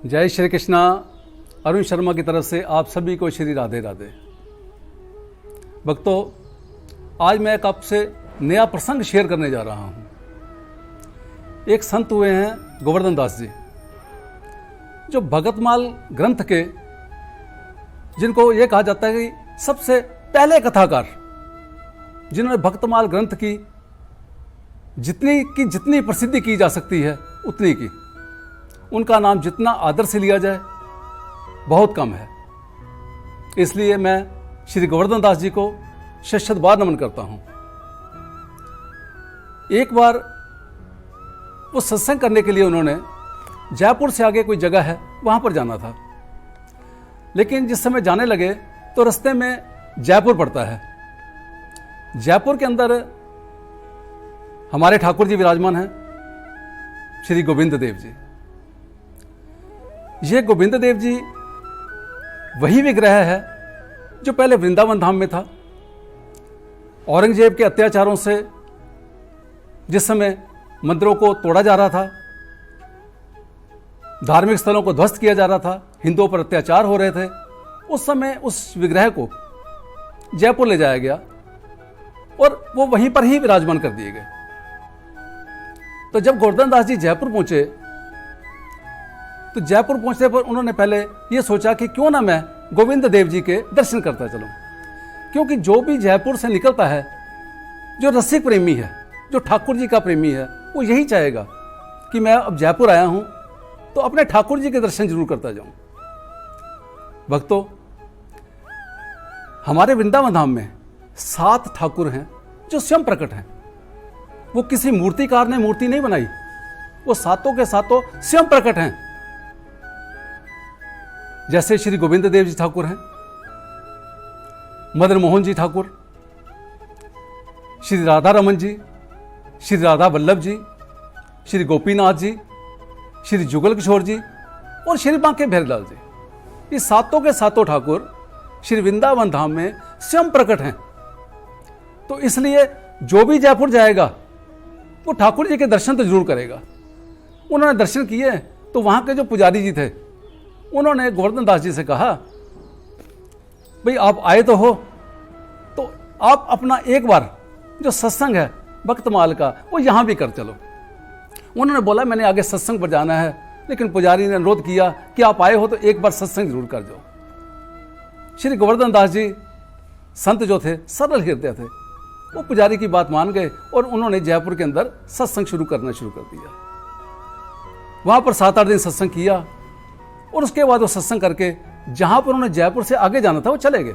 जय श्री कृष्णा। अरुण शर्मा की तरफ से आप सभी को श्री राधे राधे। भक्तों, आज मैं एक आपसे नया प्रसंग शेयर करने जा रहा हूँ। एक संत हुए हैं गोवर्धन दास जी, जो भगतमाल ग्रंथ के, जिनको ये कहा जाता है कि सबसे पहले कथाकार, जिन्होंने भक्तमाल ग्रंथ की जितनी प्रसिद्धि की जा सकती है उतनी की। उनका नाम जितना आदर से लिया जाए बहुत कम है। इसलिए मैं श्री गोवर्धन दास जी को शत बार नमन करता हूं। एक बार वो सत्संग करने के लिए उन्होंने जयपुर से आगे कोई जगह है वहां पर जाना था, लेकिन जिस समय जाने लगे तो रास्ते में जयपुर पड़ता है। जयपुर के अंदर हमारे ठाकुर जी विराजमान हैं, श्री गोविंद देव जी। ये गोविंद देव जी वही विग्रह है जो पहले वृंदावन धाम में था। औरंगजेब के अत्याचारों से जिस समय मंदिरों को तोड़ा जा रहा था, धार्मिक स्थलों को ध्वस्त किया जा रहा था, हिंदुओं पर अत्याचार हो रहे थे, उस समय उस विग्रह को जयपुर ले जाया गया और वो वहीं पर ही विराजमान कर दिए गए। तो जब गोवर्धन दास जी जयपुर पहुंचे तो जयपुर पहुंचने पर उन्होंने पहले ये सोचा कि क्यों ना मैं गोविंद देव जी के दर्शन करता चलूं, क्योंकि जो भी जयपुर से निकलता है, जो रसिक प्रेमी है, जो ठाकुर जी का प्रेमी है, वो यही चाहेगा कि मैं अब जयपुर आया हूं तो अपने ठाकुर जी के दर्शन जरूर करता जाऊं। भक्तों, हमारे वृंदावन धाम में 7 ठाकुर हैं जो स्वयं प्रकट हैं। वो किसी मूर्तिकार ने मूर्ति नहीं बनाई, वो सातों के सातों स्वयं प्रकट हैं। जैसे श्री गोविंद देव जी ठाकुर हैं, मदन मोहन जी ठाकुर, श्री राधा रमन जी, श्री राधा वल्लभ जी, श्री गोपीनाथ जी, श्री जुगल किशोर जी और श्री बांके बिहारीलाल जी। ये सातों के सातों ठाकुर श्री वृंदावन धाम में स्वयं प्रकट हैं। तो इसलिए जो भी जयपुर जाएगा वो ठाकुर जी के दर्शन तो जरूर करेगा। उन्होंने दर्शन किए तो वहां के जो पुजारी जी थे उन्होंने गोवर्धन दास जी से कहा, भाई आप आए तो हो, तो आप अपना एक बार जो सत्संग है भक्तमाल का वो यहां भी कर चलो। उन्होंने बोला मैंने आगे सत्संग पर जाना है, लेकिन पुजारी ने अनुरोध किया कि आप आए हो तो एक बार सत्संग जरूर कर जाओ। श्री गोवर्धन दास जी संत जो थे, सरल हृदय थे, वो पुजारी की बात मान गए और उन्होंने जयपुर के अंदर सत्संग शुरू कर दिया। वहां पर 7-8 दिन सत्संग किया और उसके बाद वो सत्संग करके जहां पर उन्होंने जयपुर से आगे जाना था वो चले गए।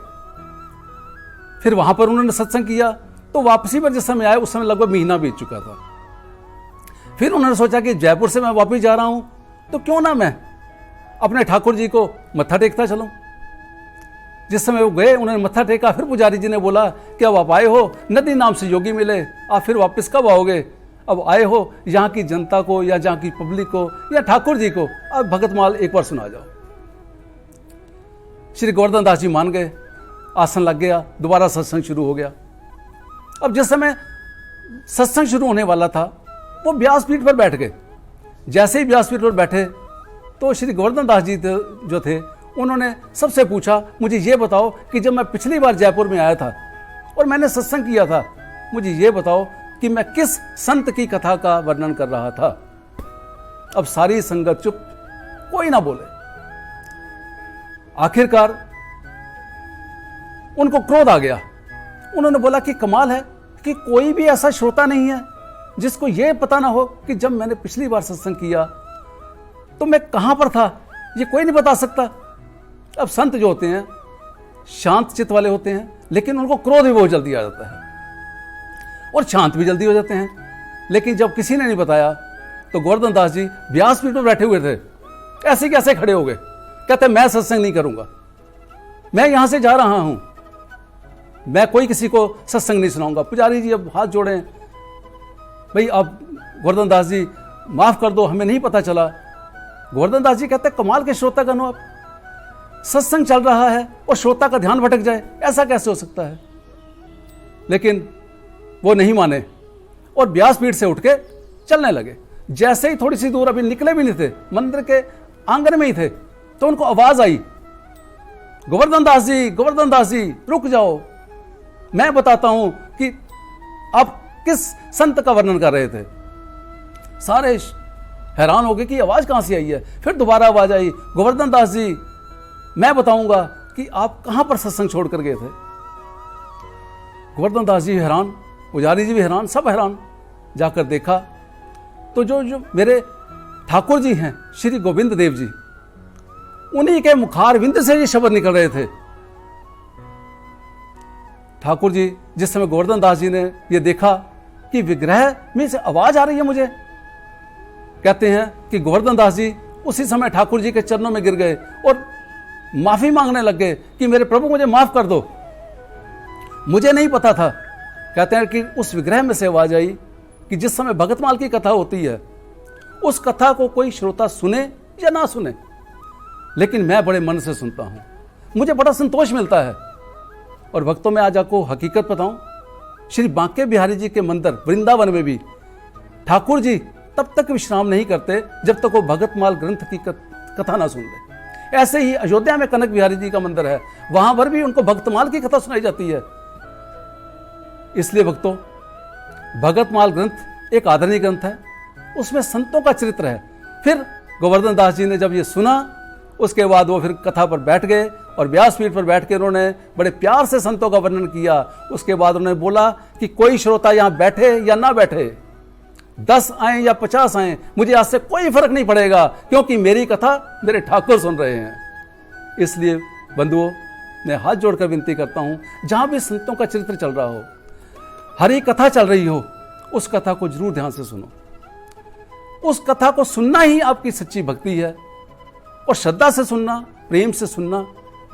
फिर वहां पर उन्होंने सत्संग किया तो वापसी पर जिस समय आए उस समय लगभग महीना बीत चुका था। फिर उन्होंने सोचा कि जयपुर से मैं वापस जा रहा हूं तो क्यों ना मैं अपने ठाकुर जी को मत्था टेकता चलूं। जिस समय वो गए उन्होंने मत्था टेका, फिर पुजारी जी ने बोला कि अब आप आए हो, नदी नाम से योगी मिले, आप फिर वापस कब आओगे? अब आए हो यहाँ की जनता को या जहाँ की पब्लिक को या ठाकुर जी को अब भगतमाल एक बार सुना जाओ। श्री गोवर्धन दास जी मान गए, आसन लग गया, दोबारा सत्संग शुरू हो गया। अब जिस समय सत्संग शुरू होने वाला था वो व्यासपीठ पर बैठ गए। जैसे ही व्यासपीठ पर बैठे तो श्री गोवर्धन दास जी जो थे उन्होंने सबसे पूछा, मुझे ये बताओ कि जब मैं पिछली बार जयपुर में आया था और मैंने सत्संग किया था, मुझे ये बताओ कि मैं किस संत की कथा का वर्णन कर रहा था। अब सारी संगत चुप, कोई ना बोले। आखिरकार उनको क्रोध आ गया। उन्होंने बोला कि कमाल है कि कोई भी ऐसा श्रोता नहीं है जिसको यह पता ना हो कि जब मैंने पिछली बार सत्संग किया तो मैं कहां पर था, ये कोई नहीं बता सकता। अब संत जो होते हैं शांत चित्त वाले होते हैं, लेकिन उनको क्रोध भी बहुत जल्दी आ जाता है और शांत भी जल्दी हो जाते हैं। लेकिन जब किसी ने नहीं बताया तो गोवर्धन दास जी व्यासपीठ पर बैठे हुए थे, ऐसे कैसे खड़े हो गए, कहते मैं सत्संग नहीं करूंगा, मैं यहां से जा रहा हूं, मैं कोई किसी को सत्संग नहीं सुनाऊंगा। पुजारी जी अब हाथ जोड़े, भाई अब गोवर्धन दास जी माफ कर दो, हमें नहीं पता चला। गोवर्धन दास जी कहते कमाल के श्रोता गण हो आप, सत्संग चल रहा है और श्रोता का ध्यान भटक जाए, ऐसा कैसे हो सकता है? लेकिन वो नहीं माने और व्यासपीठ से उठ के चलने लगे। जैसे ही थोड़ी सी दूर, अभी निकले भी नहीं थे, मंदिर के आंगन में ही थे, तो उनको आवाज आई, गोवर्धन दास जी रुक जाओ, मैं बताता हूं कि आप किस संत का वर्णन कर रहे थे। सारे हैरान हो गए कि आवाज कहां से आई है। फिर दोबारा आवाज आई, गोवर्धन दास जी मैं बताऊंगा कि आप कहां पर सत्संग छोड़ कर गए थे। गोवर्धन दास जी हैरान, पुजारी जी भी हैरान, सब हैरान। जाकर देखा तो जो मेरे ठाकुर जी हैं श्री गोविंद देव जी, उन्हीं के मुखारविंद से ये शब्द निकल रहे थे। ठाकुर जी जिस समय गोवर्धन दास जी ने ये देखा कि विग्रह में से आवाज आ रही है मुझे, कहते हैं कि गोवर्धन दास जी उसी समय ठाकुर जी के चरणों में गिर गए और माफी मांगने लग गए कि मेरे प्रभु मुझे माफ कर दो, मुझे नहीं पता था। कहते हैं कि उस विग्रह में से आवाज आई कि जिस समय भगतमाल की कथा होती है, उस कथा को कोई श्रोता सुने या ना सुने, लेकिन मैं बड़े मन से सुनता हूं, मुझे बड़ा संतोष मिलता है। और भक्तों में आज आपको हकीकत बताऊं, श्री बांके बिहारी जी के मंदिर वृंदावन में भी ठाकुर जी तब तक विश्राम नहीं करते जब तक वो भगतमाल ग्रंथ की कथा ना सुन ले। ऐसे ही अयोध्या में कनक बिहारी जी का मंदिर है, वहां पर भी उनको भगतमाल की कथा सुनाई जाती है। इसलिए भक्तों, भगतमाल ग्रंथ एक आदरणीय ग्रंथ है, उसमें संतों का चरित्र है। फिर गोवर्धन दास जी ने जब ये सुना, उसके बाद वो फिर कथा पर बैठ गए और व्यासपीठ पर बैठ के उन्होंने बड़े प्यार से संतों का वर्णन किया। उसके बाद उन्होंने बोला कि कोई श्रोता यहां बैठे या ना बैठे, 10 आए या 50 आए, मुझे आज से कोई फर्क नहीं पड़ेगा, क्योंकि मेरी कथा मेरे ठाकुर सुन रहे हैं। इसलिए बंधुओं, मैं हाथ जोड़कर विनती करता हूं, जहां भी संतों का चरित्र चल रहा हो, हरी कथा चल रही हो, उस कथा को जरूर ध्यान से सुनो। उस कथा को सुनना ही आपकी सच्ची भक्ति है, और श्रद्धा से सुनना, प्रेम से सुनना,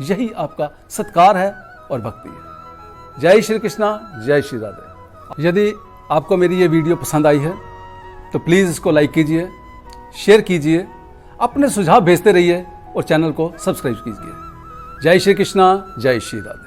यही आपका सत्कार है और भक्ति है। जय श्री कृष्णा, जय श्री राधे। यदि आपको मेरी ये वीडियो पसंद आई है तो प्लीज़ इसको लाइक कीजिए, शेयर कीजिए, अपने सुझाव भेजते रहिए और चैनल को सब्सक्राइब कीजिए। जय श्री कृष्णा, जय श्री राधे।